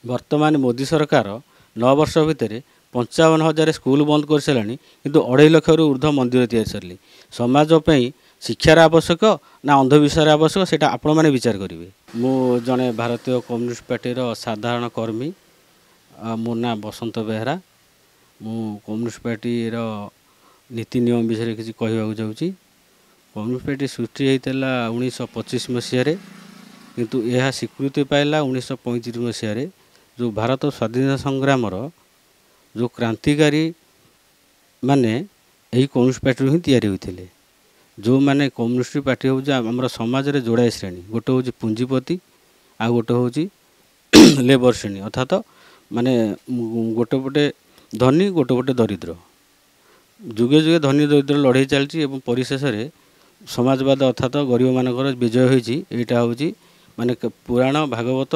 वर्तमान मोदी सरकार 9 वर्ष भितर 55,000 स्कूल बंद कर सारे किंतु 2.5 लाख ऊर्ध्व मंदिर तैयारी सारे समाजपाई शिक्षार आवश्यक ना अंधविश्वास आवश्यक से आपण मैंने विचार करेंगे। मु जड़े भारतीय कम्युनिस्ट पार्टीर साधारण कर्मी मो ना बसंत बेहरा। मु कम्युनिस्ट पार्टीर नीति नियम विषय किसी कहवाक जाऊँगी। कम्युनिस्ट पार्टी सृष्टि होता 1925 मसीह किंतु यह स्वीकृति पाइला 1935 मसीह जो भारत स्वाधीनता संग्राम जो क्रांतिकारी माने यही कम्युनिस्ट पार्टी ही तैयारी होते। जो माने कम्युनिस्ट पार्टी हूँ आम समाज में जोड़ाए श्रेणी गोटे हूँ पुंजीपति आ गोटे हूँ लेबर श्रेणी अर्थात माने गोटे पटे धनी गोटे पटे दरिद्र जुगे जुगे धनी दरिद्र लड़ाई चलती परिशेष में समाजवाद अर्थात गरीब मानकर विजय होती। यहाँ हूँ माने पुराण भागवत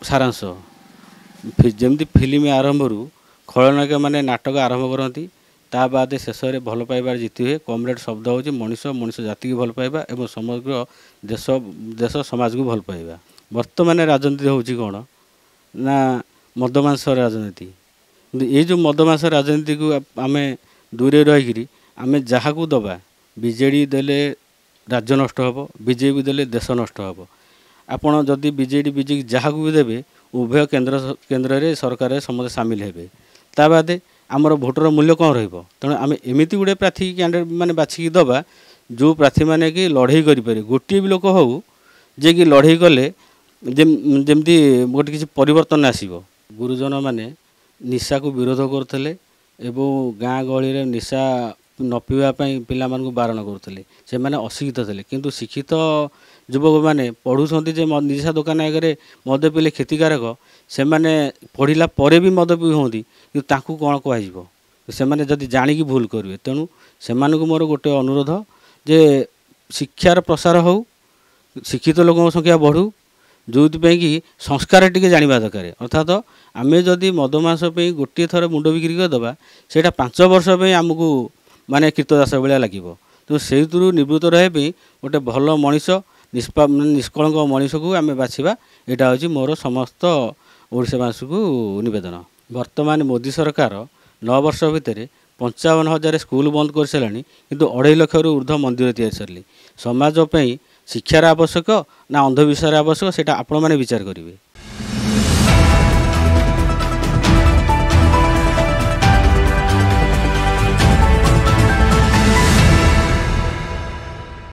सारांश जमती फिल्म आरंभ खलनायक माने नाटक आरंभ करती ता बाद शेष में भल पाइबार जीति हुए कमरेड शब्द हूँ मनीष मनीष जाति की भल पाइबा एवं समग्र देश देश समाज को भल पाइबा। वर्तमान राजनीति हूँ कौन ना मदमांस राजनीति। ये जो मदमांस राजनीति को आम दूरे रहीकि आम जहाँ को दबा बीजेडी देले राज्य नष्ट हम बीजेपी देले देश नष्ट हम। आपड़ जदि बीजेडी बीजेपी जहाँ को भी देवे उभय केन्द्र रे सरकार समस्त सामिल हेबे ता बादे आमर भोटर मूल्य कौन रेणु आम एमती गोटे प्रार्थी कैंडिडेट मैंने बाछिकी दबा जो प्रार्थी मैंने कि लड़े करें गोटे भी लोक हो जे कि लड़े कले जमती गोटे किसी परिवर्तन आसो। गुरुजन मैंने निशा को विरोध करते गाँ गहली निशा न पीवाई पिला बारण करते से मैंने अशिक्षित थे किंतु शिक्षित युवक मैंने पढ़ुंट जे निशा दुकान आगे मद पीले क्षतिकारक से मैंने पढ़ला पर भी मद पीउंट कि कौन कह से मैंने जदि जाणिकी भूल करेंगे तेणु से मोर गोटे अनुरोध जे शिक्षार प्रसार हो शिक्षित लोकों संख्या बढ़ू जो कि संस्कार टी जाना दरकार अर्थात आम जदि मदमांस गोटे थर मुंड बिक्री करदे से 5 वर्ष आमको माने कीर्तदास भाया लगे तो से निवृत्त रही गोटे भल मनीष निष्कलंक मनीष को आम बाछा यहाँ हूँ मोर समस्त ओडिशावासी को निवेदन। वर्तमान मोदी सरकार 9 वर्ष भितर 55,000 स्कूल बंद कर सारे किंतु 2.5 लाख ऊर्ध्व मंदिर तैयारी सारे समाजपाई शिक्षार आवश्यक ना अंधविश्वास आवश्यक से आपण मैंने विचार करेंगे।